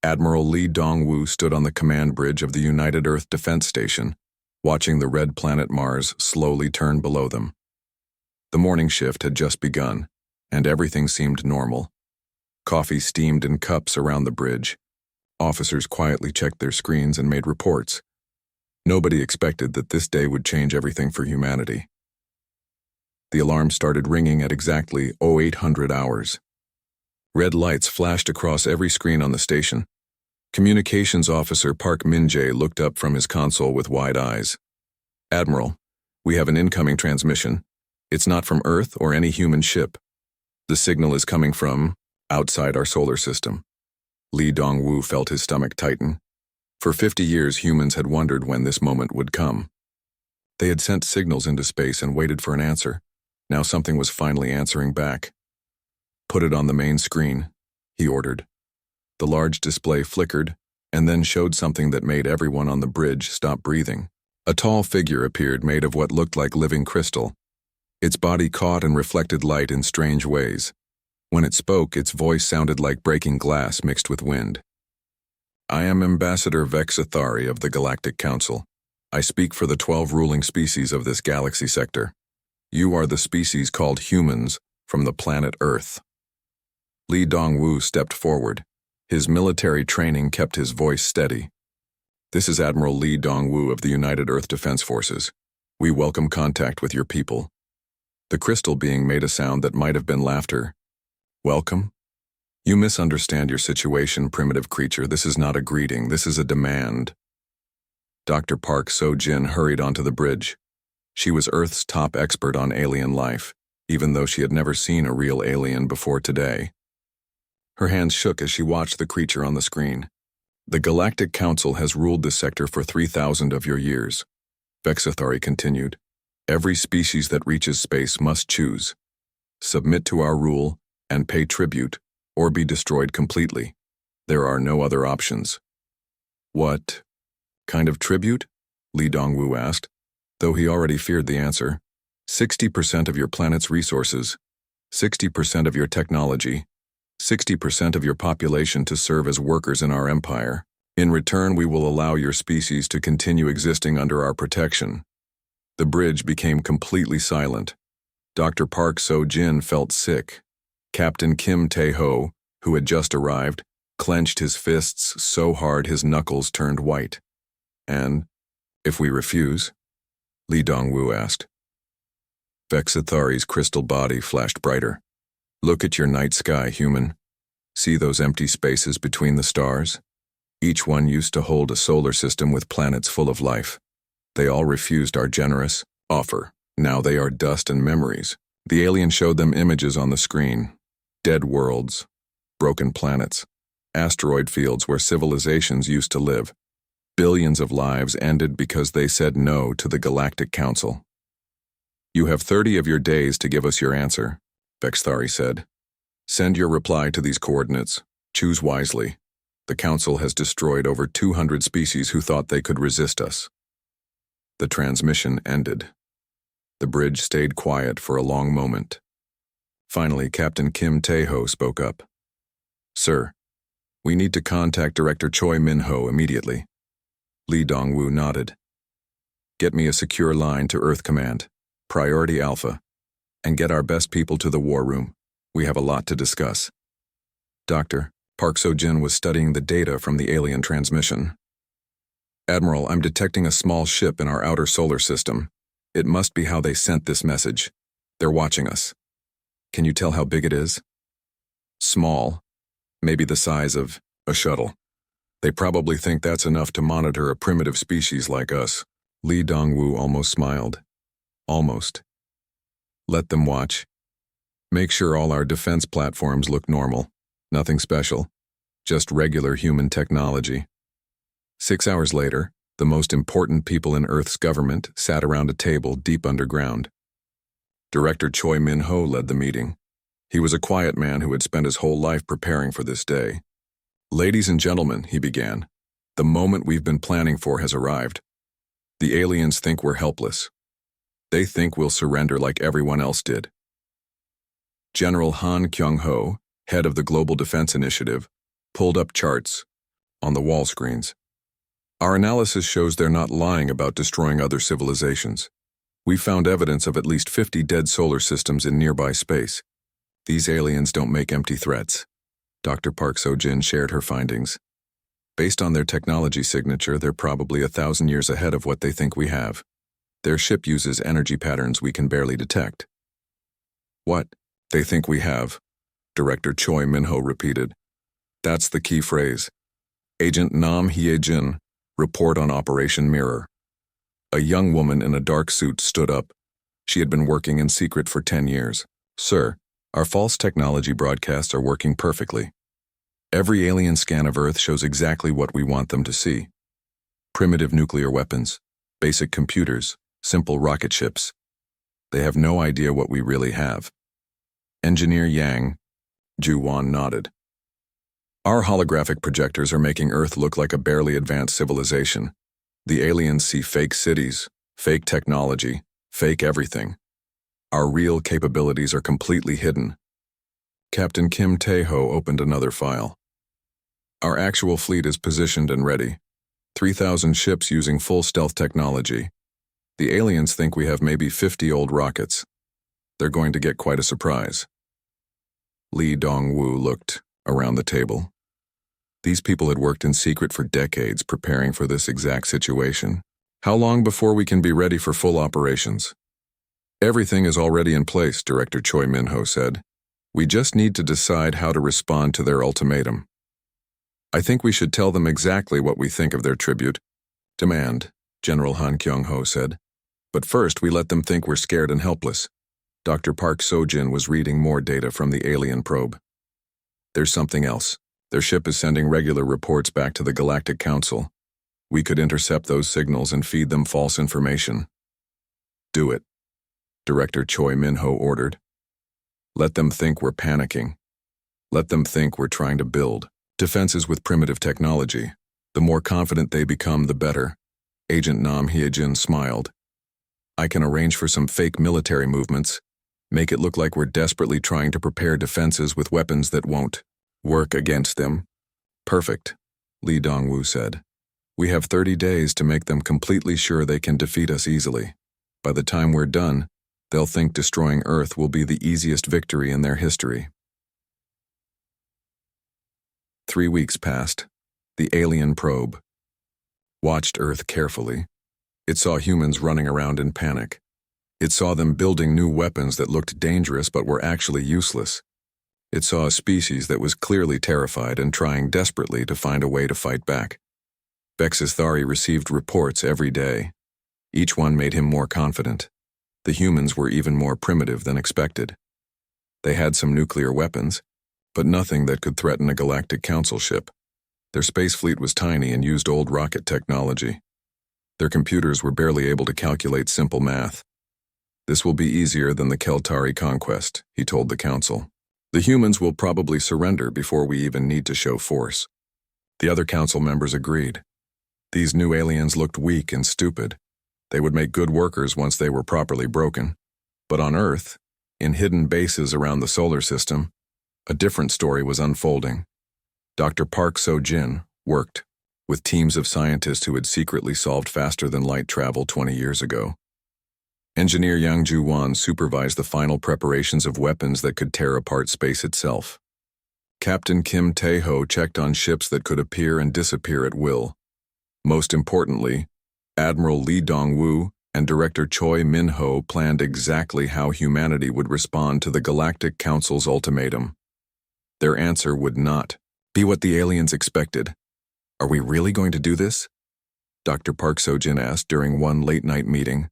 Admiral Lee Dong-woo stood on the command bridge of the United Earth Defense Station, watching the red planet Mars slowly turn below them. The morning shift had just begun, and everything seemed normal. Coffee steamed in cups around the bridge. Officers quietly checked their screens and made reports. Nobody expected that this day would change everything for humanity. The alarm started ringing at exactly 0800 hours. Red lights flashed across every screen on the station. Communications Officer Park Min-jae looked up from his console with wide eyes. "Admiral, we have an incoming transmission. It's not from Earth or any human ship. The signal is coming from outside our solar system." Lee Dong-woo felt his stomach tighten. For 50 years, humans had wondered when this moment would come. They had sent signals into space and waited for an answer. Now something was finally answering back. "Put it on the main screen," he ordered. The large display flickered and then showed something that made everyone on the bridge stop breathing. A tall figure appeared made of what looked like living crystal. Its body caught and reflected light in strange ways. When it spoke, its voice sounded like breaking glass mixed with wind. "I am Ambassador Vexathari of the Galactic Council. I speak for the 12 ruling species of this galaxy sector. You are the species called humans from the planet Earth." Lee Dong-woo stepped forward. His military training kept his voice steady. "This is Admiral Lee Dong-woo of the United Earth Defense Forces. We welcome contact with your people." The crystal being made a sound that might have been laughter. "Welcome? You misunderstand your situation, primitive creature. This is not a greeting. This is a demand." Dr. Park So-jin hurried onto the bridge. She was Earth's top expert on alien life, even though she had never seen a real alien before today. Her hands shook as she watched the creature on the screen. "The Galactic Council has ruled this sector for 3,000 of your years," Vexathari continued. "Every species that reaches space must choose. Submit to our rule and pay tribute, or be destroyed completely. There are no other options." "What kind of tribute?" Lee Dong-woo asked, though he already feared the answer. 60% of your planet's resources, 60% of your technology, 60% of your population to serve as workers in our empire. In return, we will allow your species to continue existing under our protection." The bridge became completely silent. Dr. Park So-jin felt sick. Captain Kim Tae-ho, who had just arrived, clenched his fists so hard his knuckles turned white. "And if we refuse?" Lee Dong-woo asked. Vexathari's crystal body flashed brighter. "Look at your night sky, human. See those empty spaces between the stars? Each one used to hold a solar system with planets full of life. They all refused our generous offer. Now they are dust and memories." The alien showed them images on the screen. Dead worlds, broken planets, asteroid fields where civilizations used to live. Billions of lives ended because they said no to the Galactic Council. "You have 30 of your days to give us your answer," Vexathari said. "Send your reply to these coordinates. Choose wisely. The Council has destroyed over 200 species who thought they could resist us." The transmission ended. The bridge stayed quiet for a long moment. Finally, Captain Kim Tae-ho spoke up. "Sir, we need to contact Director Choi Min-ho immediately." Lee Dong-woo nodded. "Get me a secure line to Earth Command, Priority Alpha, and get our best people to the war room. We have a lot to discuss." Dr. Park So-jin was studying the data from the alien transmission. "Admiral, I'm detecting a small ship in our outer solar system. It must be how they sent this message. They're watching us. Can you tell how big it is?" "Small. Maybe the size of a shuttle. They probably think that's enough to monitor a primitive species like us." Lee Dong-woo almost smiled. "Almost. Let them watch. Make sure all our defense platforms look normal. Nothing special. Just regular human technology." 6 hours later, the most important people in Earth's government sat around a table deep underground. Director Choi Min-ho led the meeting. He was a quiet man who had spent his whole life preparing for this day. "Ladies and gentlemen," he began, "the moment we've been planning for has arrived. The aliens think we're helpless. They think we'll surrender like everyone else did." General Han Kyung-ho, head of the Global Defense Initiative, pulled up charts, on the wall screens. Our analysis shows they're not lying about destroying other civilizations. We found evidence of at least 50 dead solar systems in nearby space. These aliens don't make empty threats. Dr. Park So-jin shared her findings. Based on their technology signature, they're probably 1,000 years ahead of what they think we have. Their ship uses energy patterns we can barely detect. What they think we have, Director Choi Min-ho repeated. That's the key phrase. Agent Nam Hye-jin, report on Operation Mirror. A young woman in a dark suit stood up. She had been working in secret for 10 years. Sir, our false technology broadcasts are working perfectly. Every alien scan of Earth shows exactly what we want them to see. Primitive nuclear weapons, basic computers, simple rocket ships. They have no idea what we really have. Engineer Yang Ju-won nodded. Our holographic projectors are making Earth look like a barely advanced civilization. The aliens see fake cities, fake technology, fake everything. Our real capabilities are completely hidden. Captain Kim Tae-ho opened another file. Our actual fleet is positioned and ready. 3,000 ships using full stealth technology. The aliens think we have maybe 50 old rockets. They're going to get quite a surprise. Lee Dong-woo looked around the table. These people had worked in secret for decades preparing for this exact situation. How long before we can be ready for full operations? Everything is already in place, Director Choi Min-ho said. We just need to decide how to respond to their ultimatum. I think we should tell them exactly what we think of their tribute. Demand, General Han Kyung-ho said. But first we let them think we're scared and helpless. Dr. Park So-jin was reading more data from the alien probe. There's something else. Their ship is sending regular reports back to the Galactic Council. We could intercept those signals and feed them false information. Do it, Director Choi Min-ho ordered. Let them think we're panicking. Let them think we're trying to build defenses with primitive technology. The more confident they become, the better. Agent Nam Hye-jin smiled. I can arrange for some fake military movements, make it look like we're desperately trying to prepare defenses with weapons that won't work against them. Perfect, Lee Dong-woo said. We have 30 days to make them completely sure they can defeat us easily. By the time we're done, they'll think destroying Earth will be the easiest victory in their history. 3 weeks passed. The alien probe watched Earth carefully. It saw humans running around in panic. It saw them building new weapons that looked dangerous but were actually useless. It saw a species that was clearly terrified and trying desperately to find a way to fight back. Bexithari received reports every day. Each one made him more confident. The humans were even more primitive than expected. They had some nuclear weapons, but nothing that could threaten a Galactic Council ship. Their space fleet was tiny and used old rocket technology. Their computers were barely able to calculate simple math. This will be easier than the Keltari conquest, he told the Council. The humans will probably surrender before we even need to show force. The other Council members agreed. These new aliens looked weak and stupid. They would make good workers once they were properly broken. But on Earth, in hidden bases around the solar system, a different story was unfolding. Dr. Park So-jin worked with teams of scientists who had secretly solved faster-than-light travel 20 years ago. Engineer Yang Ju-won supervised the final preparations of weapons that could tear apart space itself. Captain Kim Tae-ho checked on ships that could appear and disappear at will. Most importantly, Admiral Lee Dong-woo and Director Choi Min-ho planned exactly how humanity would respond to the Galactic Council's ultimatum. Their answer would not be what the aliens expected. Are we really going to do this? Dr. Park So-jin asked during one late-night meeting.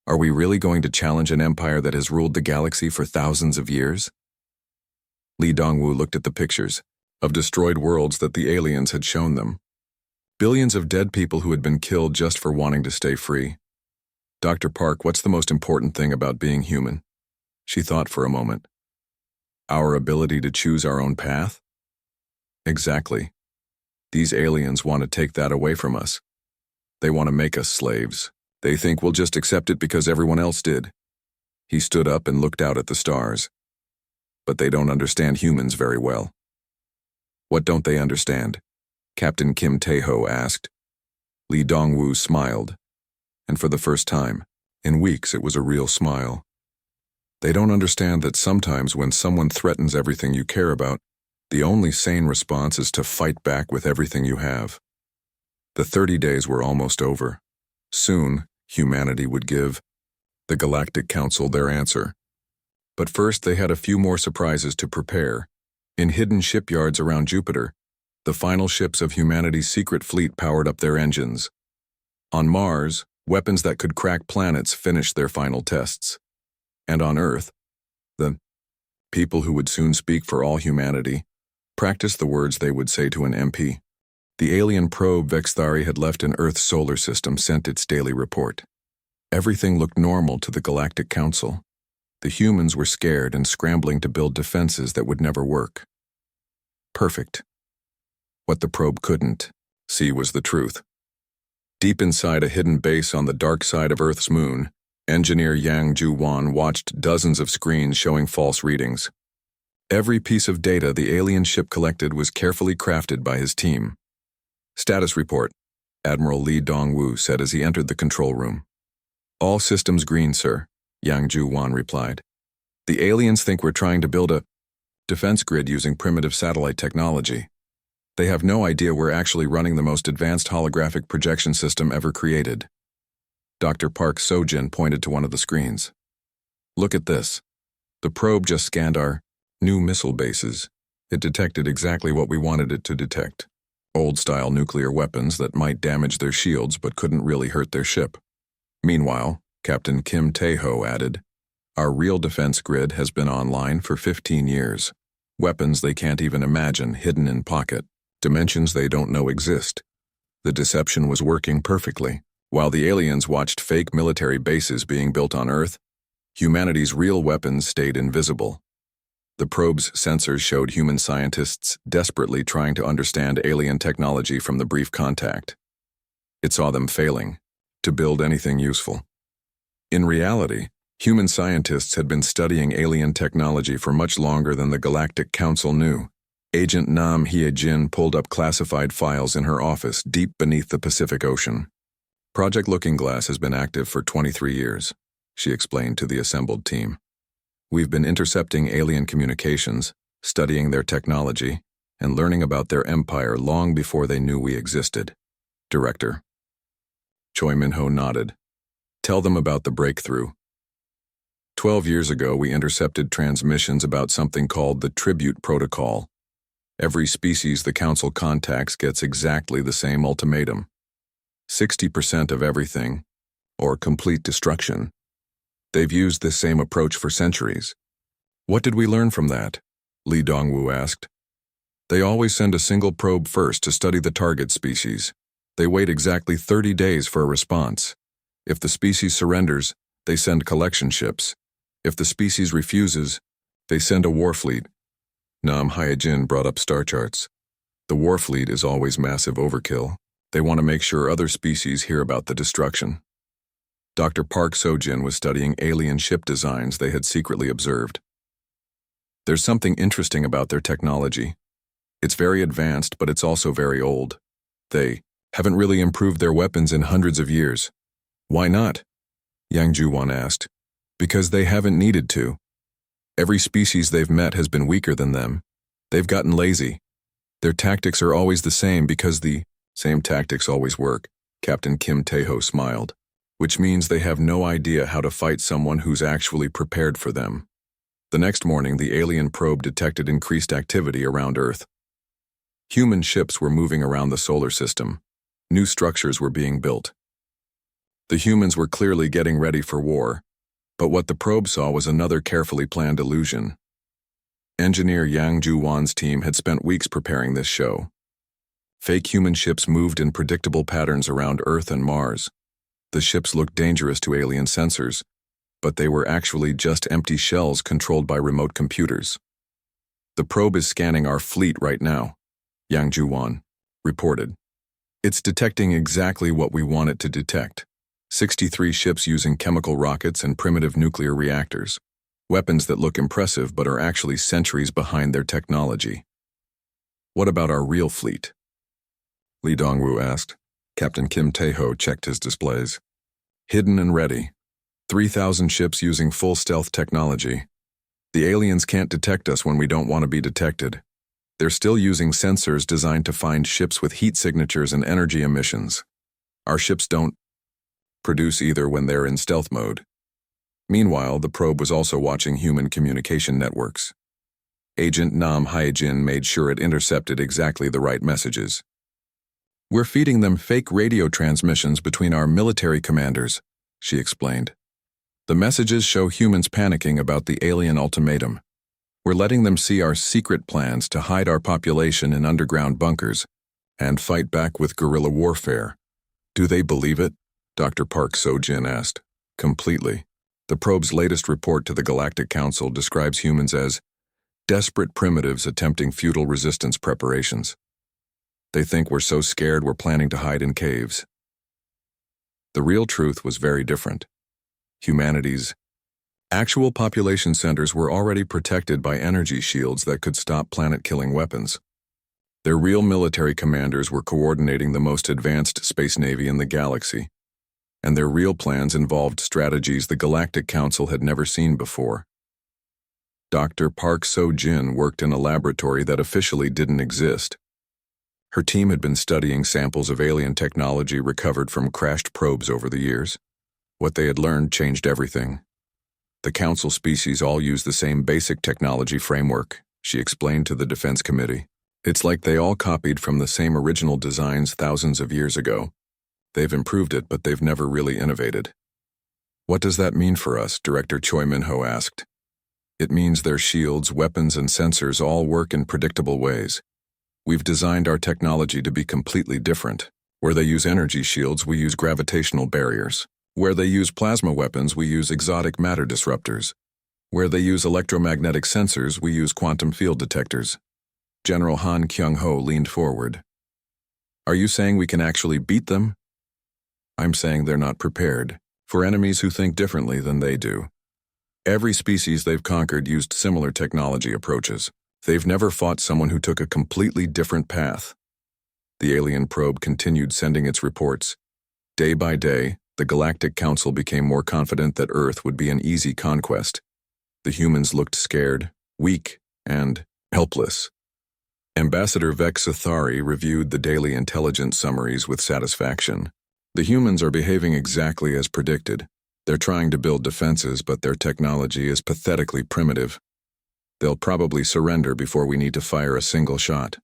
Are we really going to challenge an empire that has ruled the galaxy for thousands of years? Lee Dong-woo looked at the pictures of destroyed worlds that the aliens had shown them. Billions of dead people who had been killed just for wanting to stay free. Dr. Park, what's the most important thing about being human? She thought for a moment. Our ability to choose our own path? Exactly. These aliens want to take that away from us. They want to make us slaves. They think we'll just accept it because everyone else did. He stood up and looked out at the stars. But they don't understand humans very well. What don't they understand? Captain Kim Tae-ho asked. Lee Dong-woo smiled, and for the first time in weeks it was a real smile. They don't understand that sometimes when someone threatens everything you care about, the only sane response is to fight back with everything you have. The 30 days were almost over. Soon, humanity would give the Galactic Council their answer. But first they had a few more surprises to prepare. In hidden shipyards around Jupiter, the final ships of humanity's secret fleet powered up their engines. On Mars, weapons that could crack planets finished their final tests. And on Earth, the people who would soon speak for all humanity practiced the words they would say to an MP. The alien probe Vexthari had left in Earth's solar system sent its daily report. Everything looked normal to the Galactic Council. The humans were scared and scrambling to build defenses that would never work. Perfect. What the probe couldn't see was the truth. Deep inside a hidden base on the dark side of Earth's moon, engineer Yang Ju-won watched dozens of screens showing false readings. Every piece of data the alien ship collected was carefully crafted by his team. Status report, Admiral Lee Dong-woo said as he entered the control room. All systems green, sir, Yang Ju-won replied. The aliens think we're trying to build a defense grid using primitive satellite technology. They have no idea we're actually running the most advanced holographic projection system ever created. Dr. Park Sojin pointed to one of the screens. Look at this. The probe just scanned our new missile bases. It detected exactly what we wanted it to detect. Old-style nuclear weapons that might damage their shields but couldn't really hurt their ship. Meanwhile, Captain Kim Tae-ho added, our real defense grid has been online for 15 years. Weapons they can't even imagine hidden in pocket. Dimensions they don't know exist. The deception was working perfectly. While the aliens watched fake military bases being built on Earth, humanity's real weapons stayed invisible. The probe's sensors showed human scientists desperately trying to understand alien technology from the brief contact. It saw them failing to build anything useful. In reality, human scientists had been studying alien technology for much longer than the Galactic Council knew. Agent Nam Hye-jin pulled up classified files in her office deep beneath the Pacific Ocean. Project Looking Glass has been active for 23 years, she explained to the assembled team. We've been intercepting alien communications, studying their technology, and learning about their empire long before they knew we existed. Director. Choi Min-ho nodded. Tell them about the breakthrough. 12 years ago, we intercepted transmissions about something called the Tribute Protocol. Every species the Council contacts gets exactly the same ultimatum. 60% of everything, or complete destruction. They've used this same approach for centuries. What did we learn from that? Lee Dong-woo asked. They always send a single probe first to study the target species. They wait exactly 30 days for a response. If the species surrenders, they send collection ships. If the species refuses, they send a war fleet. Nam Hye-jin brought up star charts. The war fleet is always massive overkill. They want to make sure other species hear about the destruction. Dr. Park Sojin was studying alien ship designs they had secretly observed. There's something interesting about their technology. It's very advanced, but it's also very old. They haven't really improved their weapons in hundreds of years. Why not? Yang Ju-won asked. Because they haven't needed to. Every species they've met has been weaker than them. They've gotten lazy. Their tactics are always the same because the same tactics always work, Captain Kim Tae-ho smiled, which means they have no idea how to fight someone who's actually prepared for them. The next morning, the alien probe detected increased activity around Earth. Human ships were moving around the solar system. New structures were being built. The humans were clearly getting ready for war, but what the probe saw was another carefully planned illusion. Engineer Yang Ju-won's team had spent weeks preparing this show. Fake human ships moved in predictable patterns around Earth and Mars. The ships looked dangerous to alien sensors, but they were actually just empty shells controlled by remote computers. The probe is scanning our fleet right now, Yang Ju-won reported. It's detecting exactly what we want it to detect. 63 ships using chemical rockets and primitive nuclear reactors. Weapons that look impressive but are actually centuries behind their technology. What about our real fleet? Lee Dongwoo asked. Captain Kim Tae-ho checked his displays. Hidden and ready. 3,000 ships using full stealth technology. The aliens can't detect us when we don't want to be detected. They're still using sensors designed to find ships with heat signatures and energy emissions. Our ships don't produce either when they're in stealth mode. Meanwhile, the probe was also watching human communication networks. Agent Nam Hyejin made sure it intercepted exactly the right messages. We're feeding them fake radio transmissions between our military commanders, she explained. The messages show humans panicking about the alien ultimatum. We're letting them see our secret plans to hide our population in underground bunkers and fight back with guerrilla warfare. Do they believe it? Dr. Park So-jin asked. Completely. The probe's latest report to the Galactic Council describes humans as desperate primitives attempting futile resistance preparations. They think we're so scared we're planning to hide in caves. The real truth was very different. Humanity's actual population centers were already protected by energy shields that could stop planet-killing weapons. Their real military commanders were coordinating the most advanced space navy in the galaxy, and their real plans involved strategies the Galactic Council had never seen before. Dr. Park So-jin worked in a laboratory that officially didn't exist. Her team had been studying samples of alien technology recovered from crashed probes over the years. What they had learned changed everything. The Council species all use the same basic technology framework, she explained to the Defense Committee. It's like they all copied from the same original designs thousands of years ago. They've improved it, but they've never really innovated. What does that mean for us? Director Choi Min-ho asked. It means their shields, weapons, and sensors all work in predictable ways. We've designed our technology to be completely different. Where they use energy shields, we use gravitational barriers. Where they use plasma weapons, we use exotic matter disruptors. Where they use electromagnetic sensors, we use quantum field detectors. General Han Kyung-ho leaned forward. Are you saying we can actually beat them? I'm saying they're not prepared for enemies who think differently than they do. Every species they've conquered used similar technology approaches. They've never fought someone who took a completely different path. The alien probe continued sending its reports. Day by day, the Galactic Council became more confident that Earth would be an easy conquest. The humans looked scared, weak, and helpless. Ambassador Vexathari reviewed the daily intelligence summaries with satisfaction. The humans are behaving exactly as predicted. They're trying to build defenses, but their technology is pathetically primitive. They'll probably surrender before we need to fire a single shot.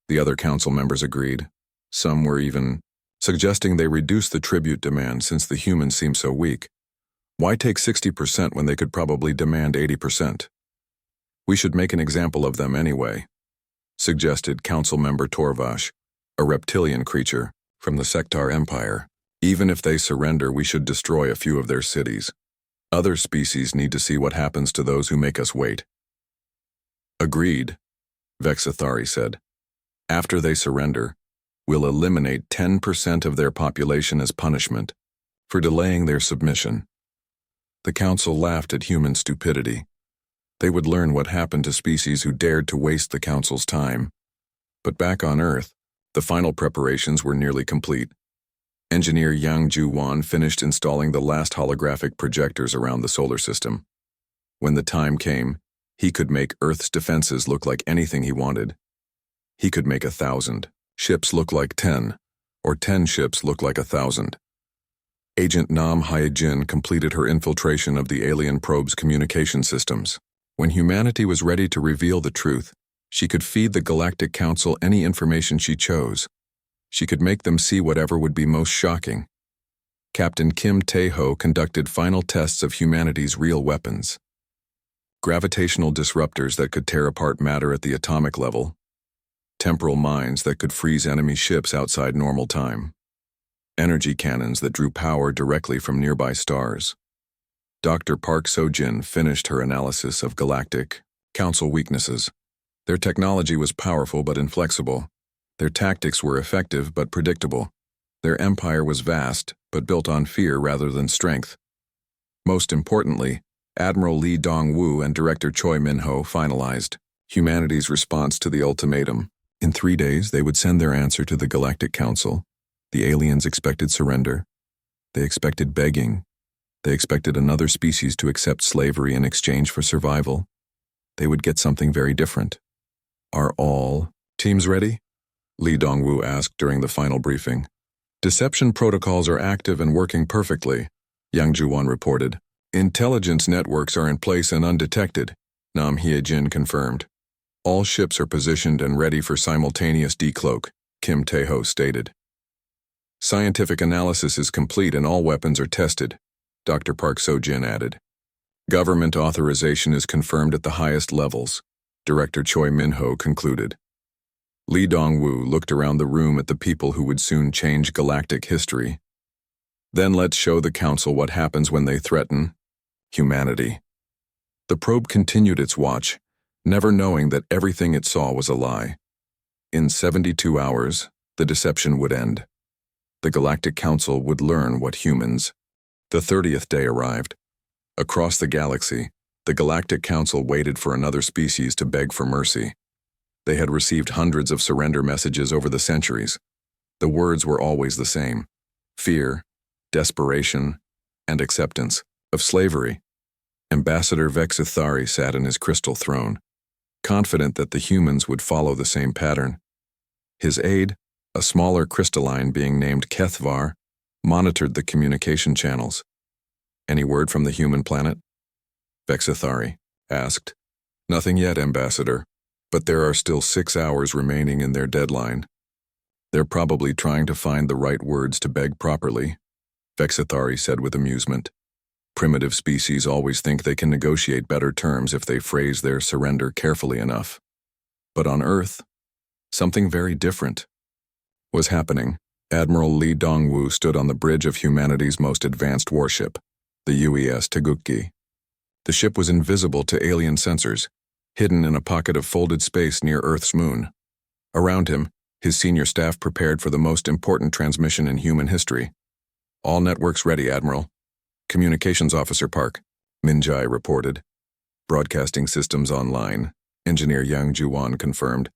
The other council members agreed. Some were even suggesting they reduce the tribute demand since the humans seem so weak. Why take 60% when they could probably demand 80%? We should make an example of them anyway, suggested Council Member Torvash, a reptilian creature from the Sectar Empire. Even if they surrender, we should destroy a few of their cities. Other species need to see what happens to those who make us wait. Agreed, Vexathari said. After they surrender, we'll eliminate 10% of their population as punishment for delaying their submission. The council laughed at human stupidity. They would learn what happened to species who dared to waste the council's time. But back on Earth, the final preparations were nearly complete. Engineer Yang Ju-won finished installing the last holographic projectors around the solar system. When the time came, he could make Earth's defenses look like anything he wanted. He could make 1,000 ships look like 10, or 10 ships look like 1,000. Agent Nam Hyejin completed her infiltration of the alien probe's communication systems. When humanity was ready to reveal the truth, she could feed the Galactic Council any information she chose. She could make them see whatever would be most shocking. Captain Kim Tae-ho conducted final tests of humanity's real weapons. Gravitational disruptors that could tear apart matter at the atomic level. Temporal mines that could freeze enemy ships outside normal time. Energy cannons that drew power directly from nearby stars. Dr. Park So-jin finished her analysis of Galactic Council weaknesses. Their technology was powerful but inflexible. Their tactics were effective but predictable. Their empire was vast but built on fear rather than strength. Most importantly, Admiral Lee Dong-woo and Director Choi Min-ho finalized humanity's response to the ultimatum. In 3 days, they would send their answer to the Galactic Council. The aliens expected surrender. They expected begging. They expected another species to accept slavery in exchange for survival. They would get something very different. Are all teams ready? Lee Dongwu asked during the final briefing. Deception protocols are active and working perfectly, Yang Juwan reported. Intelligence networks are in place and undetected, Nam Hyejin confirmed. All ships are positioned and ready for simultaneous decloak, Kim Tae-ho stated. Scientific analysis is complete and all weapons are tested, Dr. Park So-jin added. Government authorization is confirmed at the highest levels, Director Choi Min-ho concluded. Lee Dongwu looked around the room at the people who would soon change galactic history. Then let's show the Council what happens when they threaten humanity. The probe continued its watch, never knowing that everything it saw was a lie. In 72 hours, the deception would end. The Galactic Council would learn what humans. The 30th day arrived. Across the galaxy, the Galactic Council waited for another species to beg for mercy. They had received hundreds of surrender messages over the centuries. The words were always the same: fear, desperation, and acceptance of slavery. Ambassador Vexithari sat in his crystal throne, confident that the humans would follow the same pattern. His aide, a smaller crystalline being named Kethvar, monitored the communication channels. Any word from the human planet? Vexithari asked. Nothing yet, Ambassador, but there are still 6 hours remaining in their deadline. They're probably trying to find the right words to beg properly, Vexithari said with amusement. Primitive species always think they can negotiate better terms if they phrase their surrender carefully enough. But on Earth, something very different was happening. Admiral Lee Dongwu stood on the bridge of humanity's most advanced warship, the UES Taegukgi. The ship was invisible to alien sensors, hidden in a pocket of folded space near Earth's moon. Around him, his senior staff prepared for the most important transmission in human history. All networks ready, Admiral. Communications Officer Park, Minjai reported. Broadcasting systems online, Engineer Yang Juwan confirmed.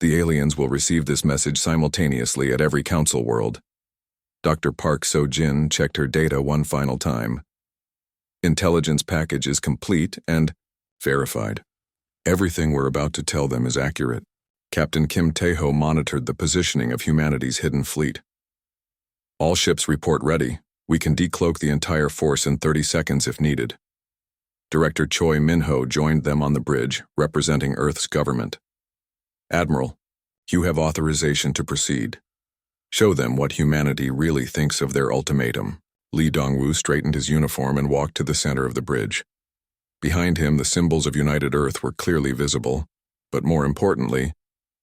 The aliens will receive this message simultaneously at every council world. Dr. Park So-jin checked her data one final time. Intelligence package is complete and verified. Everything we're about to tell them is accurate. Captain Kim Tae-ho monitored the positioning of humanity's hidden fleet. All ships report ready. We can decloak the entire force in 30 seconds if needed. Director Choi Min-ho joined them on the bridge, representing Earth's government. Admiral, you have authorization to proceed. Show them what humanity really thinks of their ultimatum. Lee Dongwu straightened his uniform and walked to the center of the bridge. Behind him, the symbols of United Earth were clearly visible, but more importantly,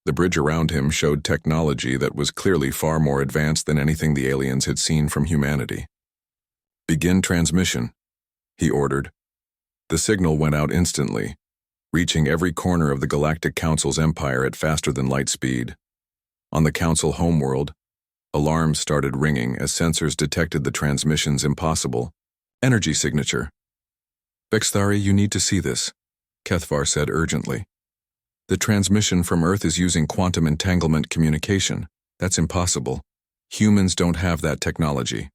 the bridge around him showed technology that was clearly far more advanced than anything the aliens had seen from humanity. Begin transmission, he ordered. The signal went out instantly, reaching every corner of the Galactic Council's empire at faster than light speed. On the Council homeworld, alarms started ringing as sensors detected the transmission's impossible energy signature. Vexthari, you need to see this, Kethvar said urgently. The transmission from Earth is using quantum entanglement communication. That's impossible. Humans don't have that technology.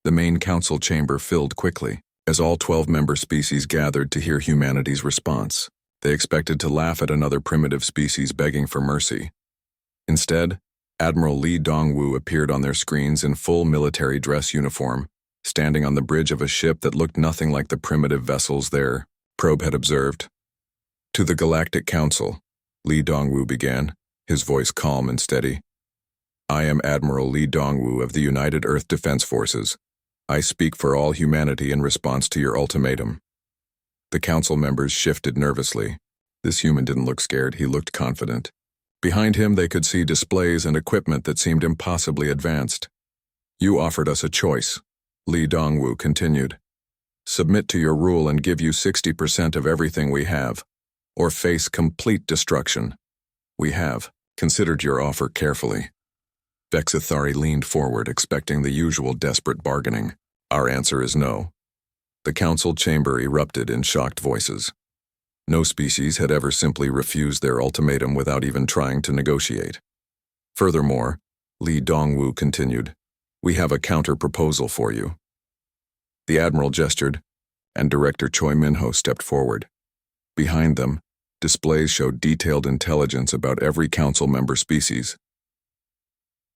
The main council chamber filled quickly, as all 12 member species gathered to hear humanity's response. They expected to laugh at another primitive species begging for mercy. Instead, Admiral Lee Dongwu appeared on their screens in full military dress uniform, standing on the bridge of a ship that looked nothing like the primitive vessels their probe had observed. To the Galactic Council, Lee Dongwu began, his voice calm and steady. I am Admiral Lee Dongwu of the United Earth Defense Forces. I speak for all humanity in response to your ultimatum. The council members shifted nervously. This human didn't look scared, he looked confident. Behind him they could see displays and equipment that seemed impossibly advanced. You offered us a choice, Lee Dongwu continued. Submit to your rule and give you 60% of everything we have, or face complete destruction. We have considered your offer carefully. Vexithari leaned forward, expecting the usual desperate bargaining. Our answer is no. The council chamber erupted in shocked voices. No species had ever simply refused their ultimatum without even trying to negotiate. Furthermore, Li Dongwu continued, "We have a counter-proposal for you." The Admiral gestured, and Director Choi Minho stepped forward. Behind them, displays showed detailed intelligence about every council member species.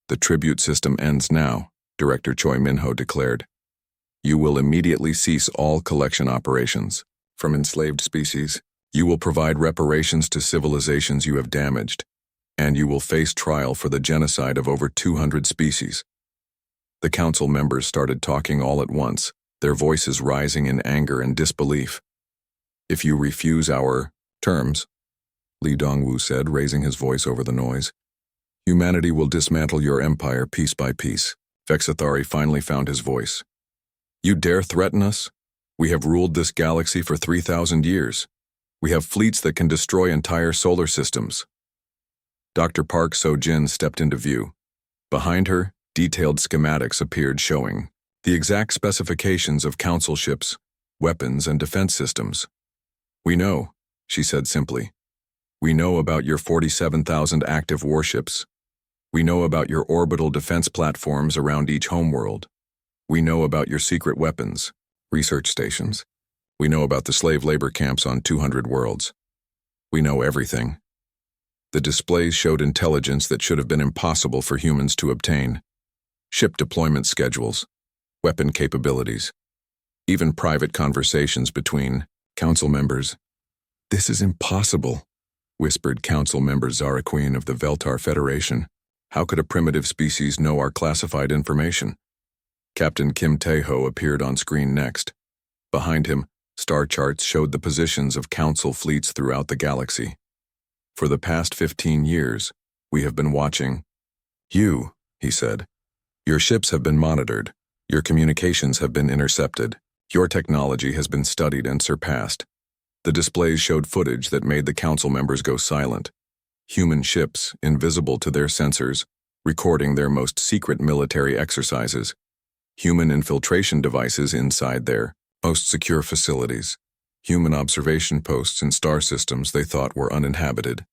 "The tribute system ends now," Director Choi Minho declared. "You will immediately cease all collection operations. From enslaved species, you will provide reparations to civilizations you have damaged, and you will face trial for the genocide of over 200 species." The council members started talking all at once, their voices rising in anger and disbelief. "If you refuse our terms," Li Dongwu said, raising his voice over the noise, "humanity will dismantle your empire piece by piece." Vexathari finally found his voice. "You dare threaten us? We have ruled this galaxy for 3,000 years. We have fleets that can destroy entire solar systems." Dr. Park So-jin stepped into view. Behind her, detailed schematics appeared showing the exact specifications of council ships, weapons, and defense systems. "We know," she said simply. "We know about your 47,000 active warships. We know about your orbital defense platforms around each homeworld. We know about your secret weapons, research stations. We know about the slave labor camps on 200 worlds. We know everything." The displays showed intelligence that should have been impossible for humans to obtain. Ship deployment schedules, weapon capabilities, even private conversations between council members. "This is impossible," whispered Council Member Zara Queen of the Veltar Federation. "How could a primitive species know our classified information?" Captain Kim Tae-ho appeared on screen next. Behind him, star charts showed the positions of council fleets throughout the galaxy. "For the past 15 years, we have been watching you," he said. "Your ships have been monitored. Your communications have been intercepted. Your technology has been studied and surpassed." The displays showed footage that made the council members go silent. Human ships, invisible to their sensors, recording their most secret military exercises. Human infiltration devices inside their most secure facilities. Human observation posts in star systems they thought were uninhabited.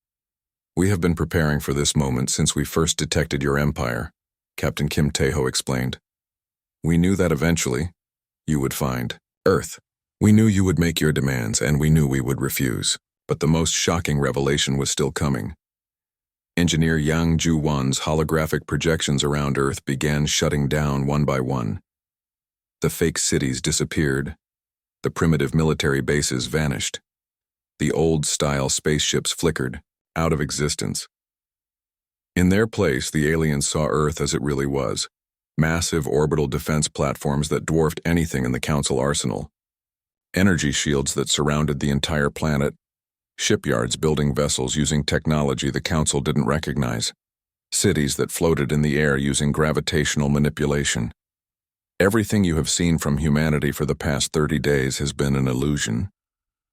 "We have been preparing for this moment since we first detected your empire," Captain Kim Tae-ho explained. "We knew that eventually you would find Earth. We knew you would make your demands, and we knew we would refuse. But the most shocking revelation was still coming. Engineer Yang Ju-wan's holographic projections around Earth began shutting down one by one. The fake cities disappeared. The primitive military bases vanished. The old-style spaceships flickered, out of existence. In their place, the aliens saw Earth as it really was. Massive orbital defense platforms that dwarfed anything in the Council arsenal. Energy shields that surrounded the entire planet. Shipyards building vessels using technology the Council didn't recognize. Cities that floated in the air using gravitational manipulation. Everything you have seen from humanity for the past 30 days has been an illusion,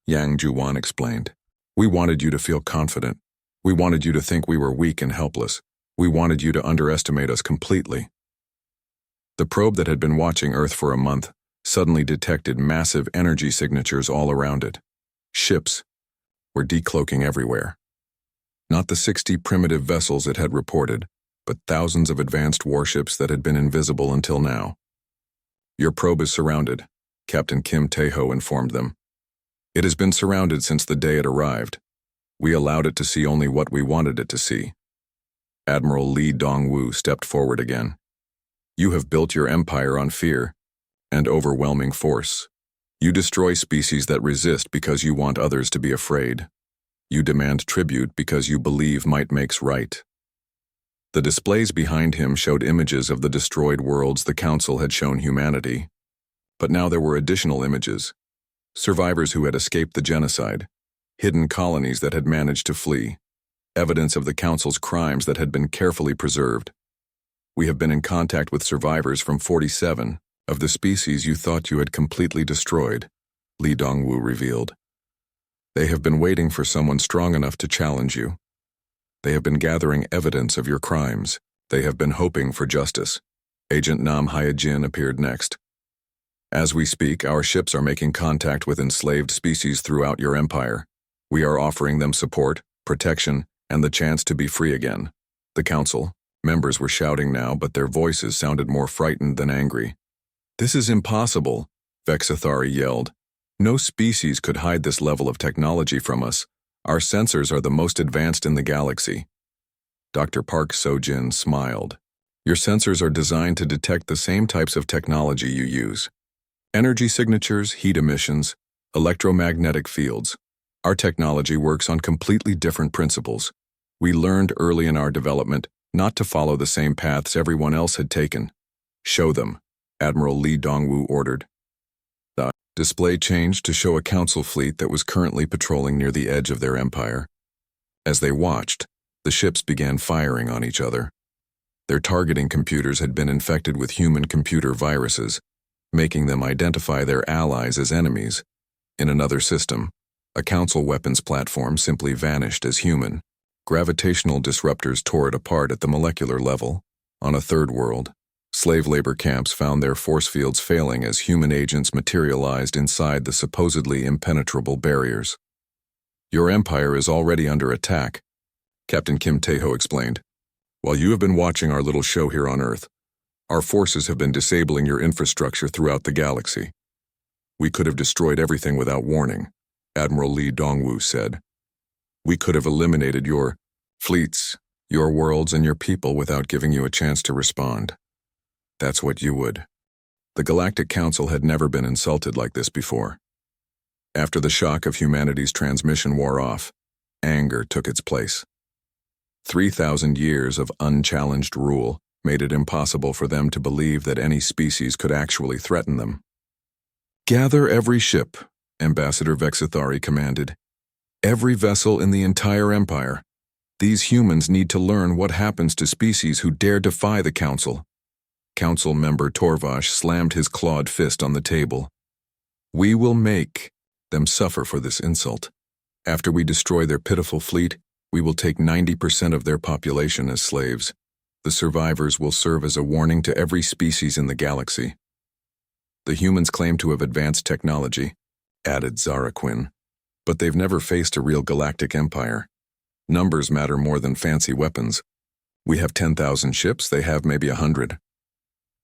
Yang Ju-wan explained. "We wanted you to feel confident. We wanted you to think we were weak and helpless. We wanted you to underestimate us completely." The probe that had been watching Earth for a month suddenly detected massive energy signatures all around it. Ships were decloaking everywhere. Not the 60 primitive vessels it had reported, but thousands of advanced warships that had been invisible until now. "Your probe is surrounded," Captain Kim Tae-ho informed them. "It has been surrounded since the day it arrived. We allowed it to see only what we wanted it to see." Admiral Li Dongwu stepped forward again. "You have built your empire on fear and overwhelming force. You destroy species that resist because you want others to be afraid. You demand tribute because you believe might makes right." The displays behind him showed images of the destroyed worlds the Council had shown humanity. But now there were additional images. Survivors who had escaped the genocide. Hidden colonies that had managed to flee. Evidence of the Council's crimes that had been carefully preserved. "We have been in contact with survivors from 47 of the species you thought you had completely destroyed," Li Dongwu revealed. "They have been waiting for someone strong enough to challenge you. They have been gathering evidence of your crimes. They have been hoping for justice." Agent Nam Hyojin appeared next. "As we speak, our ships are making contact with enslaved species throughout your empire. We are offering them support, protection, and the chance to be free again. The council members were shouting now, but their voices sounded more frightened than angry. This is impossible, Vexathari yelled. No species could hide this level of technology from us. Our sensors are the most advanced in the galaxy. Dr. Park Sojin smiled. Your sensors are designed to detect the same types of technology you use. Energy signatures, heat emissions, electromagnetic fields. Our technology works on completely different principles. We learned early in our development not to follow the same paths everyone else had taken. Show them, Admiral Lee Dongwu ordered. The display changed to show a council fleet that was currently patrolling near the edge of their empire. As they watched, the ships began firing on each other. Their targeting computers had been infected with human computer viruses, making them identify their allies as enemies. In another system, a council weapons platform simply vanished as human. Gravitational disruptors tore it apart at the molecular level. On a third world, slave labor camps found their force fields failing as human agents materialized inside the supposedly impenetrable barriers. Your empire is already under attack, Captain Kim Tae-ho explained. While you have been watching our little show here on Earth, our forces have been disabling your infrastructure throughout the galaxy. We could have destroyed everything without warning, Admiral Lee Dongwu said. We could have eliminated your fleets, your worlds, and your people without giving you a chance to respond. That's what you would. The Galactic Council had never been insulted like this before. After the shock of humanity's transmission wore off, anger took its place. 3,000 years of unchallenged rule made it impossible for them to believe that any species could actually threaten them. Gather every ship, Ambassador Vexathari commanded. Every vessel in the entire empire. These humans need to learn what happens to species who dare defy the Council. Council member Torvash slammed his clawed fist on the table. We will make them suffer for this insult. After we destroy their pitiful fleet, we will take 90% of their population as slaves. The survivors will serve as a warning to every species in the galaxy. The humans claim to have advanced technology, added Zara Quinn, but they've never faced a real galactic empire. Numbers matter more than fancy weapons. We have 10,000 ships, they have maybe 100.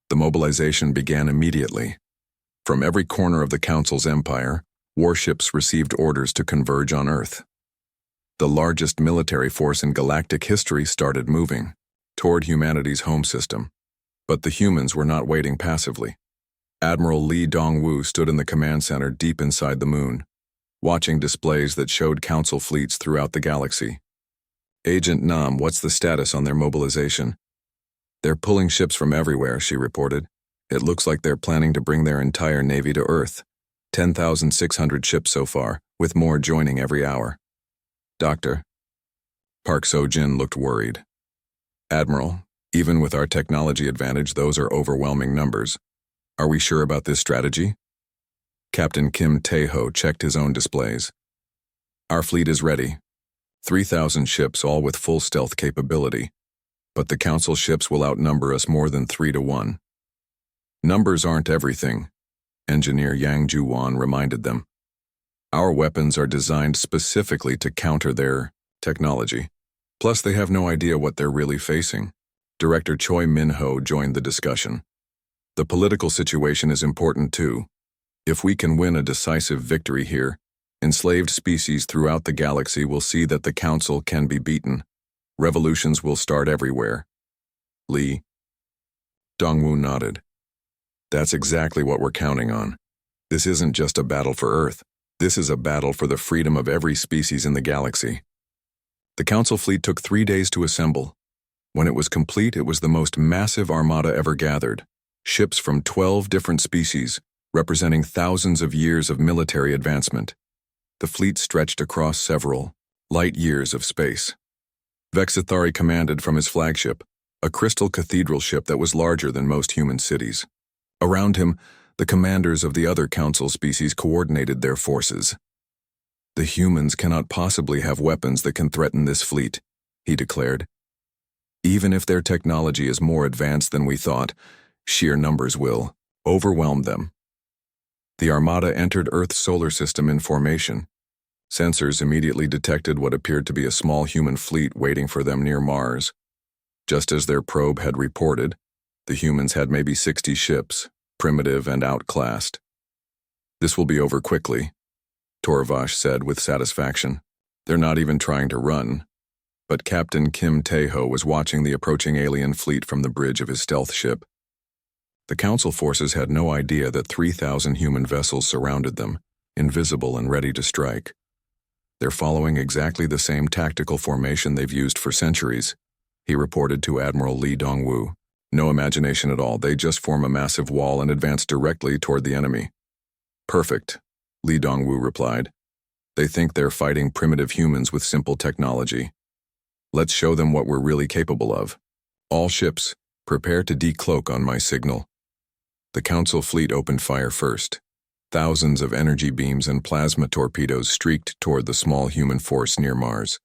The mobilization began immediately. From every corner of the Council's empire, warships received orders to converge on Earth. The largest military force in galactic history started moving toward humanity's home system. But the humans were not waiting passively. Admiral Lee Dongwu stood in the command center deep inside the moon, watching displays that showed Council fleets throughout the galaxy. Agent Nam, what's the status on their mobilization? They're pulling ships from everywhere, she reported. It looks like they're planning to bring their entire navy to Earth. 10,600 ships so far, with more joining every hour. Doctor. Park Sojin looked worried. Admiral, even with our technology advantage, those are overwhelming numbers. Are we sure about this strategy? Captain Kim Tae-ho checked his own displays. Our fleet is ready. 3,000 ships, all with full stealth capability. But the Council ships will outnumber us more than 3 to 1. Numbers aren't everything, Engineer Yang Juwan reminded them. Our weapons are designed specifically to counter their technology. Plus, they have no idea what they're really facing. Director Choi Min-ho joined the discussion. The political situation is important too. If we can win a decisive victory here, enslaved species throughout the galaxy will see that the Council can be beaten. Revolutions will start everywhere. Lee Dongwu nodded. That's exactly what we're counting on. This isn't just a battle for Earth. This is a battle for the freedom of every species in the galaxy. The Council fleet took 3 days to assemble. When it was complete, it was the most massive armada ever gathered. Ships from 12 different species, representing thousands of years of military advancement. The fleet stretched across several light years of space. Vexathari commanded from his flagship, a crystal cathedral ship that was larger than most human cities. Around him, the commanders of the other Council species coordinated their forces. The humans cannot possibly have weapons that can threaten this fleet, he declared. Even if their technology is more advanced than we thought, sheer numbers will overwhelm them. The Armada entered Earth's solar system in formation. Sensors immediately detected what appeared to be a small human fleet waiting for them near Mars. Just as their probe had reported, the humans had maybe 60 ships, primitive and outclassed. "This will be over quickly," Torvash said with satisfaction. "They're not even trying to run." But Captain Kim Tae-ho was watching the approaching alien fleet from the bridge of his stealth ship. The Council forces had no idea that 3,000 human vessels surrounded them, invisible and ready to strike. "They're following exactly the same tactical formation they've used for centuries," he reported to Admiral Lee Dong-woo. "No imagination at all. They just form a massive wall and advance directly toward the enemy." "Perfect," Lee Dong-woo replied. "They think they're fighting primitive humans with simple technology. Let's show them what we're really capable of. All ships, prepare to decloak on my signal." The Council fleet opened fire first. Thousands of energy beams and plasma torpedoes streaked toward the small human force near Mars.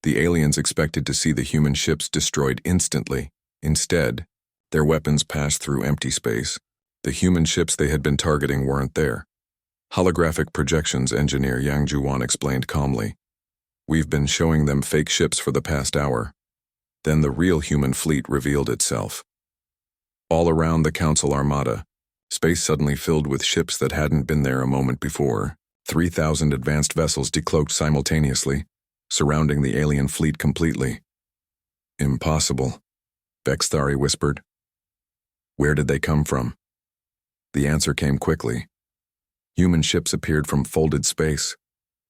The aliens expected to see the human ships destroyed instantly. Instead, their weapons passed through empty space. The human ships they had been targeting weren't there. Holographic projections engineer Yang Juwan explained calmly. "We've been showing them fake ships for the past hour." Then the real human fleet revealed itself. All around the Council armada, space suddenly filled with ships that hadn't been there a moment before. 3,000 advanced vessels decloaked simultaneously, surrounding the alien fleet completely. "Impossible," Bexthari whispered. "Where did they come from?" The answer came quickly. Human ships appeared from folded space,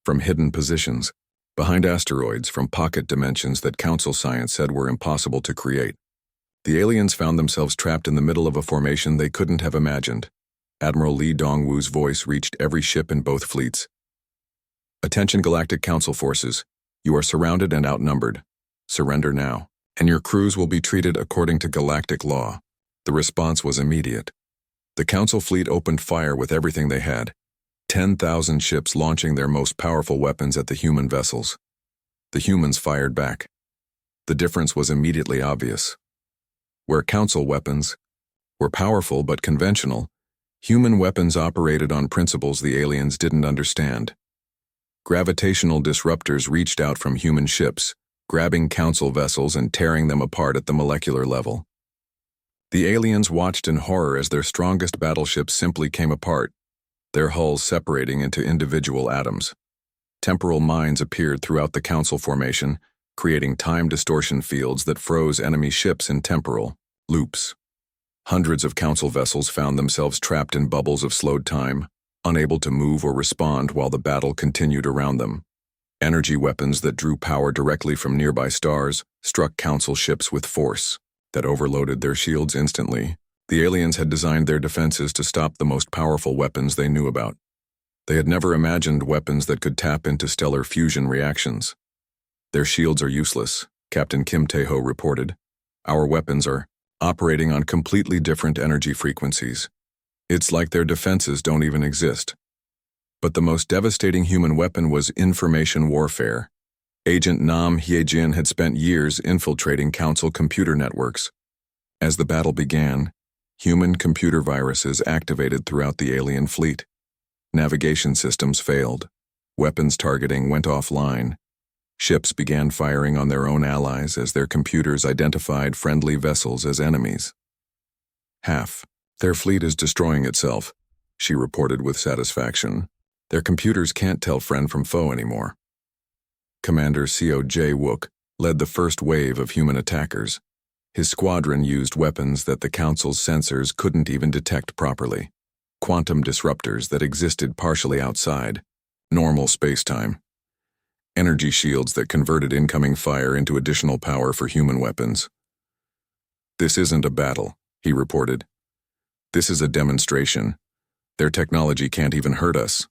from hidden positions, behind asteroids, from pocket dimensions that Council science said were impossible to create. The aliens found themselves trapped in the middle of a formation they couldn't have imagined. Admiral Lee Dong-woo's voice reached every ship in both fleets. "Attention Galactic Council forces. You are surrounded and outnumbered. Surrender now, and your crews will be treated according to galactic law." The response was immediate. The Council fleet opened fire with everything they had. 10,000 ships launching their most powerful weapons at the human vessels. The humans fired back. The difference was immediately obvious. Where Council weapons were powerful but conventional, human weapons operated on principles the aliens didn't understand. Gravitational disruptors reached out from human ships, grabbing Council vessels and tearing them apart at the molecular level. The aliens watched in horror as their strongest battleships simply came apart, their hulls separating into individual atoms. Temporal mines appeared throughout the Council formation, creating time distortion fields that froze enemy ships in temporal loops. Hundreds of Council vessels found themselves trapped in bubbles of slowed time, unable to move or respond while the battle continued around them. Energy weapons that drew power directly from nearby stars struck Council ships with force that overloaded their shields instantly. The aliens had designed their defenses to stop the most powerful weapons they knew about. They had never imagined weapons that could tap into stellar fusion reactions. "Their shields are useless," Captain Kim Tae-ho reported. "Our weapons are operating on completely different energy frequencies. It's like their defenses don't even exist." But the most devastating human weapon was information warfare. Agent Nam Hye-jin had spent years infiltrating Council computer networks. As the battle began, human computer viruses activated throughout the alien fleet. Navigation systems failed. Weapons targeting went offline. Ships began firing on their own allies as their computers identified friendly vessels as enemies. "Their fleet is destroying itself," she reported with satisfaction. "Their computers can't tell friend from foe anymore." Commander Seo Jae-wook led the first wave of human attackers. His squadron used weapons that the Council's sensors couldn't even detect properly. Quantum disruptors that existed partially outside normal spacetime. Energy shields that converted incoming fire into additional power for human weapons. "This isn't a battle," he reported. "This is a demonstration. Their technology can't even hurt us."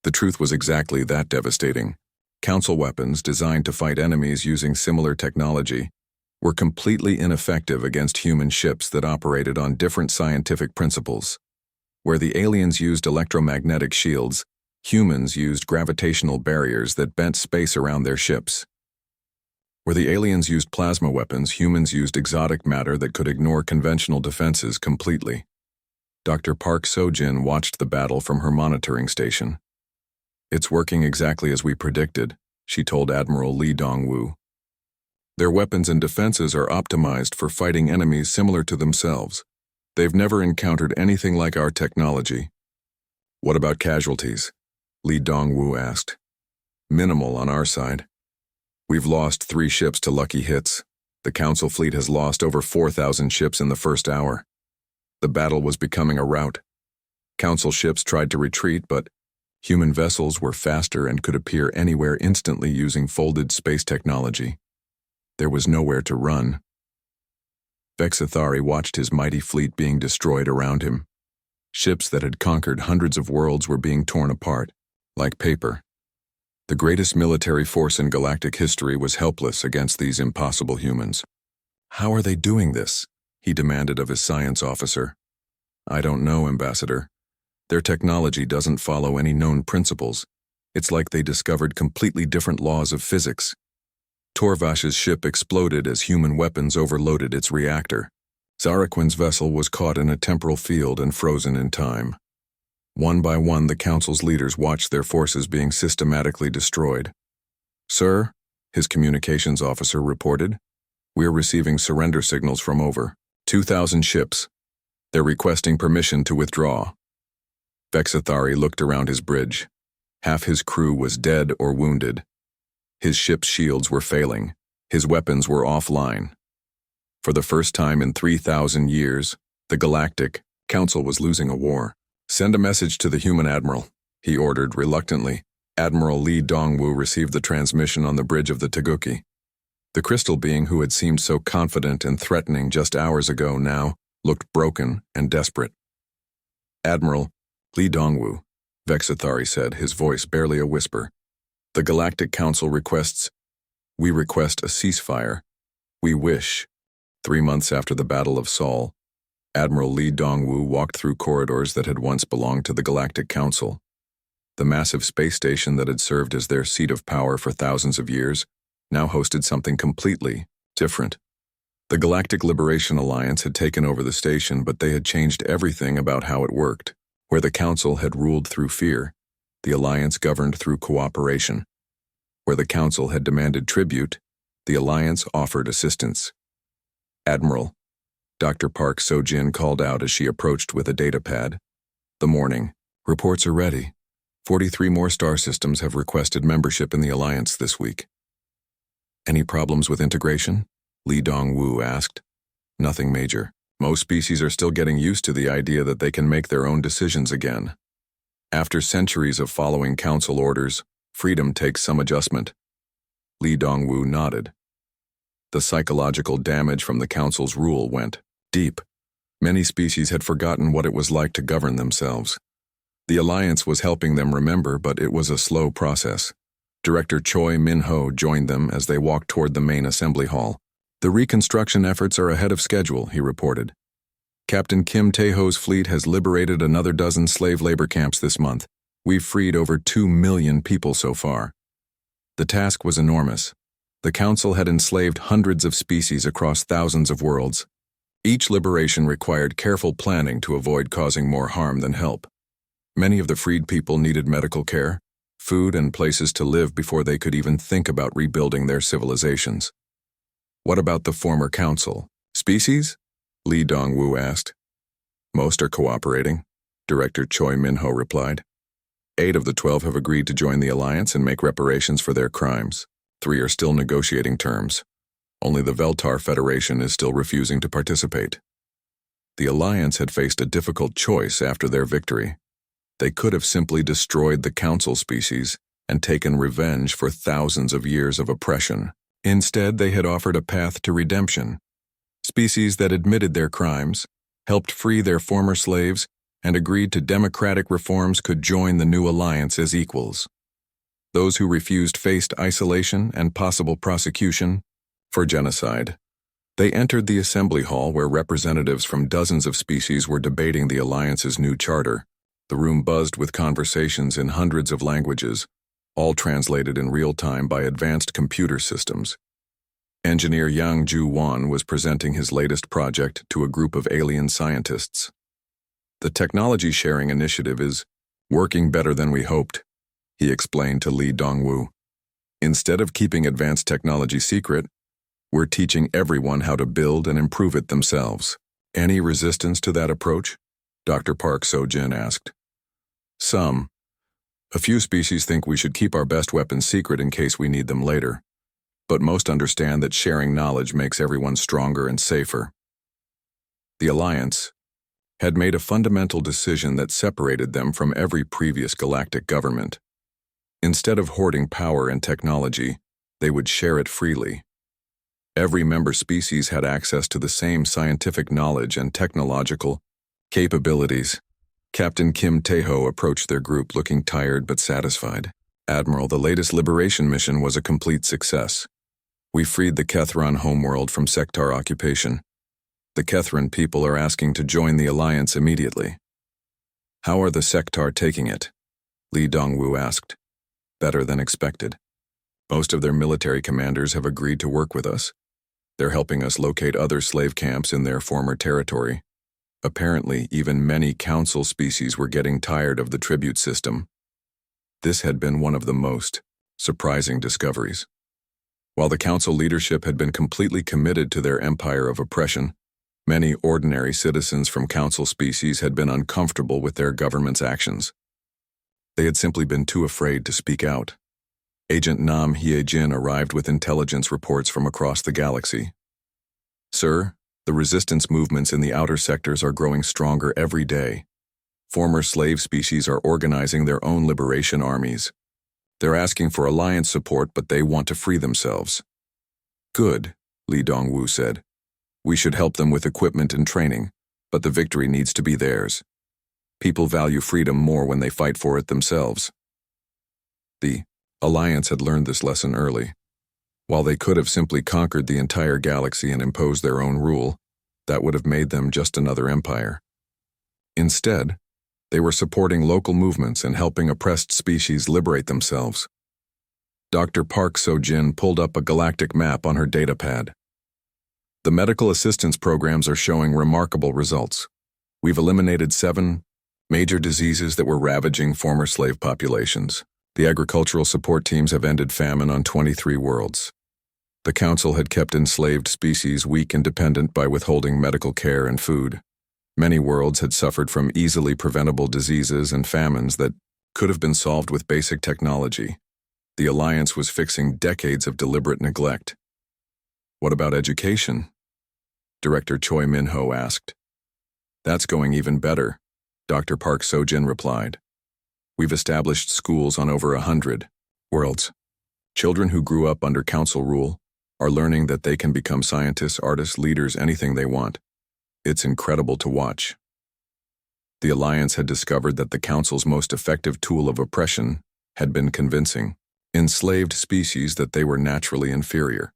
The truth was exactly that devastating. Council weapons designed to fight enemies using similar technology were completely ineffective against human ships that operated on different scientific principles. Where the aliens used electromagnetic shields, humans used gravitational barriers that bent space around their ships. Where the aliens used plasma weapons, humans used exotic matter that could ignore conventional defenses completely. Dr. Park So-jin watched the battle from her monitoring station. It's working exactly as we predicted, she told Admiral Lee Dongwu. Their weapons and defenses are optimized for fighting enemies similar to themselves. They've never encountered anything like our technology. What about casualties? Lee Dongwu asked. Minimal on our side. We've lost 3 ships to lucky hits. The Council fleet has lost over 4,000 ships in the first hour. The battle was becoming a rout. Council ships tried to retreat, but human vessels were faster and could appear anywhere instantly using folded space technology. There was nowhere to run. Vexathari watched his mighty fleet being destroyed around him. Ships that had conquered hundreds of worlds were being torn apart, like paper. The greatest military force in galactic history was helpless against these impossible humans. How are they doing this? He demanded of his science officer. I don't know, Ambassador. Their technology doesn't follow any known principles. It's like they discovered completely different laws of physics. Torvash's ship exploded as human weapons overloaded its reactor. Zaraquin's vessel was caught in a temporal field and frozen in time. One by one, the Council's leaders watched their forces being systematically destroyed. Sir, his communications officer reported, we're receiving surrender signals from over 2,000 ships. They're requesting permission to withdraw. Vexathari looked around his bridge. Half his crew was dead or wounded. His ship's shields were failing. His weapons were offline. For the first time in 3,000 years, the Galactic Council was losing a war. Send a message to the human admiral, he ordered reluctantly. Admiral Lee Dongwu received the transmission on the bridge of the Taguki. The crystal being who had seemed so confident and threatening just hours ago now looked broken and desperate. Admiral Lee Dongwu, Vexathari said, his voice barely a whisper. The Galactic Council requests, we request a ceasefire. We wish. 3 months after the Battle of Sol, Admiral Lee Dongwu walked through corridors that had once belonged to the Galactic Council. The massive space station that had served as their seat of power for thousands of years now hosted something completely different. The Galactic Liberation Alliance had taken over the station, but they had changed everything about how it worked. Where the Council had ruled through fear, the Alliance governed through cooperation. Where the Council had demanded tribute, the Alliance offered assistance. Admiral, Dr. Park Sojin called out as she approached with a datapad. The morning. Reports are ready. 43 more star systems have requested membership in the Alliance this week. Any problems with integration? Lee Dongwu asked. Nothing major. Most species are still getting used to the idea that they can make their own decisions again. After centuries of following Council orders, freedom takes some adjustment. Lee Dongwu nodded. The psychological damage from the Council's rule went deep. Many species had forgotten what it was like to govern themselves. The Alliance was helping them remember, but it was a slow process. Director Choi Min-ho joined them as they walked toward the main assembly hall. The reconstruction efforts are ahead of schedule, he reported. Captain Kim Taeho's fleet has liberated another dozen slave labor camps this month. We've freed over 2 million people so far. The task was enormous. The Council had enslaved hundreds of species across thousands of worlds. Each liberation required careful planning to avoid causing more harm than help. Many of the freed people needed medical care, food, and places to live before they could even think about rebuilding their civilizations. What about the former Council? Species? Lee Dongwu asked. Most are cooperating, Director Choi Min-ho replied. 8 of the 12 have agreed to join the Alliance and make reparations for their crimes. 3 are still negotiating terms. Only the Veltar Federation is still refusing to participate. The Alliance had faced a difficult choice after their victory. They could have simply destroyed the Council species and taken revenge for thousands of years of oppression. Instead, they had offered a path to redemption. Species that admitted their crimes, helped free their former slaves, and agreed to democratic reforms could join the new alliance as equals. Those who refused faced isolation and possible prosecution for genocide. They entered the assembly hall where representatives from dozens of species were debating the alliance's new charter. The room buzzed with conversations in hundreds of languages, all translated in real time by advanced computer systems. Engineer Yang Ju-wan was presenting his latest project to a group of alien scientists. The technology sharing initiative is working better than we hoped. he explained to Lee Dongwu. Instead of keeping advanced technology secret, we're teaching everyone how to build and improve it themselves. Any resistance to that approach? Dr. Park So-jin asked. Some. A few species think we should keep our best weapons secret in case we need them later. But most understand that sharing knowledge makes everyone stronger and safer. The Alliance had made a fundamental decision that separated them from every previous galactic government. Instead of hoarding power and technology, they would share it freely. Every member species had access to the same scientific knowledge and technological capabilities. Captain Kim Tae-ho approached their group looking tired but satisfied. Admiral, the latest liberation mission was a complete success. We freed the Kethron homeworld from sectar occupation. The Kethron people are asking to join the Alliance immediately. How are the sectar taking it? Lee Dongwu asked. Better than expected. Most of their military commanders have agreed to work with us. They're helping us locate other slave camps in their former territory. Apparently, even many council species were getting tired of the tribute system. This had been one of the most surprising discoveries. While the council leadership had been completely committed to their empire of oppression, many ordinary citizens from council species had been uncomfortable with their government's actions. They had simply been too afraid to speak out. Agent Nam Hye-jin arrived with intelligence reports from across the galaxy. Sir, the resistance movements in the outer sectors are growing stronger every day. Former slave species are organizing their own liberation armies. They're asking for alliance support, but they want to free themselves. Good, Lee Dongwu said. We should help them with equipment and training, but the victory needs to be theirs. People value freedom more when they fight for it themselves. The Alliance had learned this lesson early. While they could have simply conquered the entire galaxy and imposed their own rule, that would have made them just another empire. Instead, they were supporting local movements and helping oppressed species liberate themselves. Dr. Park So-jin pulled up a galactic map on her datapad. The medical assistance programs are showing remarkable results. We've eliminated 7 major diseases that were ravaging former slave populations. The agricultural support teams have ended famine on 23 worlds. The Council had kept enslaved species weak and dependent by withholding medical care and food. Many worlds had suffered from easily preventable diseases and famines that could have been solved with basic technology. The Alliance was fixing decades of deliberate neglect. What about education? Director Choi Min-ho asked. That's going even better, Dr. Park So-jin replied. We've established schools on over 100 worlds. Children who grew up under council rule are learning that they can become scientists, artists, leaders, anything they want. It's incredible to watch. The Alliance had discovered that the Council's most effective tool of oppression had been convincing enslaved species that they were naturally inferior.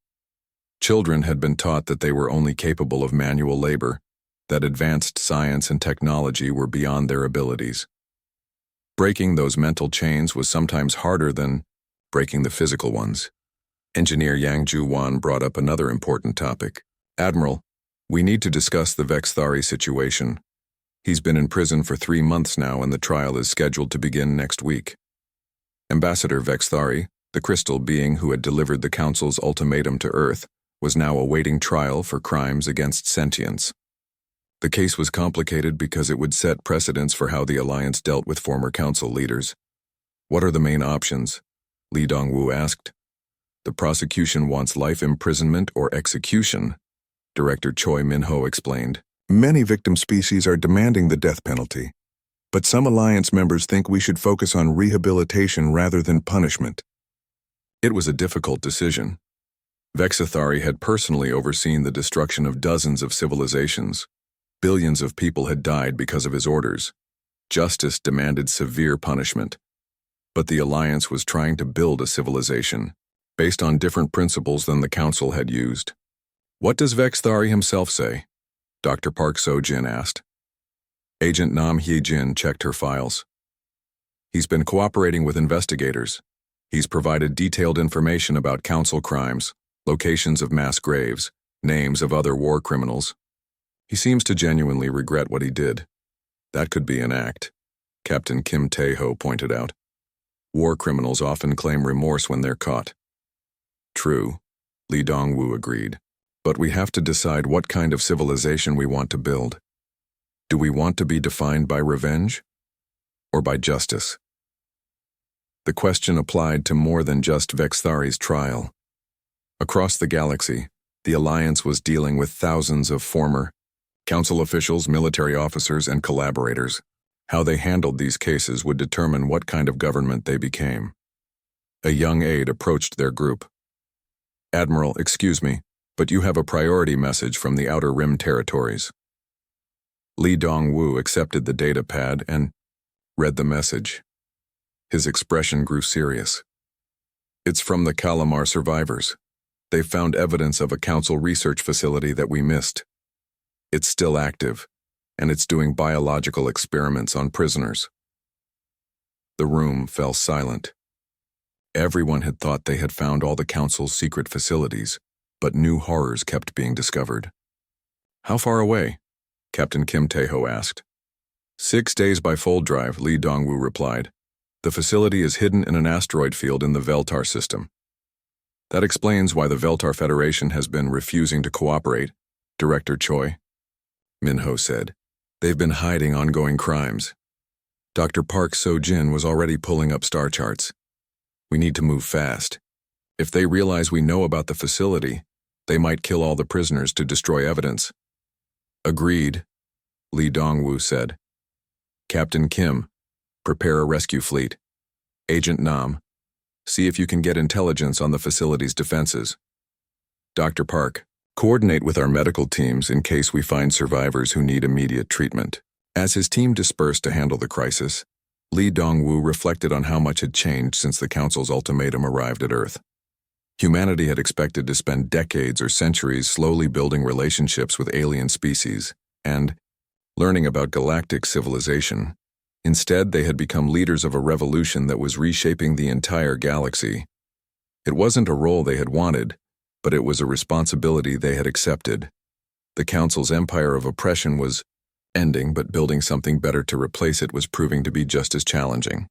Children had been taught that they were only capable of manual labor, that advanced science and technology were beyond their abilities. Breaking those mental chains was sometimes harder than breaking the physical ones. Engineer Yang Ju-wan brought up another important topic. Admiral, we need to discuss the Vexthari situation. He's been in prison for 3 months now and the trial is scheduled to begin next week. Ambassador Vexthari, the crystal being who had delivered the Council's ultimatum to Earth, was now awaiting trial for crimes against sentience. The case was complicated because it would set precedents for how the Alliance dealt with former Council leaders. What are the main options? Lee Dongwu asked. The prosecution wants life imprisonment or execution, Director Choi Min-ho explained. Many victim species are demanding the death penalty, but some Alliance members think we should focus on rehabilitation rather than punishment. It was a difficult decision. Vexthari had personally overseen the destruction of dozens of civilizations. Billions of people had died because of his orders. Justice demanded severe punishment. But the Alliance was trying to build a civilization, based on different principles than the Council had used. What does Vexthari himself say? Dr. Park So-jin asked. Agent Nam Hye-jin checked her files. He's been cooperating with investigators. He's provided detailed information about Council crimes, locations of mass graves, names of other war criminals. He seems to genuinely regret what he did. That could be an act, Captain Kim Tae-ho pointed out. War criminals often claim remorse when they're caught. True, Li Dongwu agreed. But we have to decide what kind of civilization we want to build. Do we want to be defined by revenge or by justice? The question applied to more than just Vexthari's trial. Across the galaxy, the Alliance was dealing with thousands of former council officials, military officers, and collaborators. How they handled these cases would determine what kind of government they became. A young aide approached their group. "Admiral, excuse me, but you have a priority message from the Outer Rim territories." Li Dongwu accepted the data pad and read the message. His expression grew serious. "It's from the Calamar survivors. They found evidence of a council research facility that we missed. It's still active, and it's doing biological experiments on prisoners." The room fell silent. Everyone had thought they had found all the council's secret facilities, but new horrors kept being discovered. "How far away?" Captain Kim Tae-ho asked. 6 days by fold drive, Li Dongwu replied. "The facility is hidden in an asteroid field in the Veltar system." "That explains why the Veltar Federation has been refusing to cooperate," Director Choi Minho said. "They've been hiding ongoing crimes. Dr. Park So-jin was already pulling up star charts. We need to move fast. If they realize we know about the facility, they might kill all the prisoners to destroy evidence." "Agreed," Li Dongwu said. "Captain Kim, prepare a rescue fleet. Agent Nam, see if you can get intelligence on the facility's defenses. Dr. Park, coordinate with our medical teams in case we find survivors who need immediate treatment." As his team dispersed to handle the crisis, Li Dongwu reflected on how much had changed since the Council's ultimatum arrived at Earth. Humanity had expected to spend decades or centuries slowly building relationships with alien species and learning about galactic civilization. Instead, they had become leaders of a revolution that was reshaping the entire galaxy. It wasn't a role they had wanted, but it was a responsibility they had accepted. The Council's empire of oppression was ending, but building something better to replace it was proving to be just as challenging.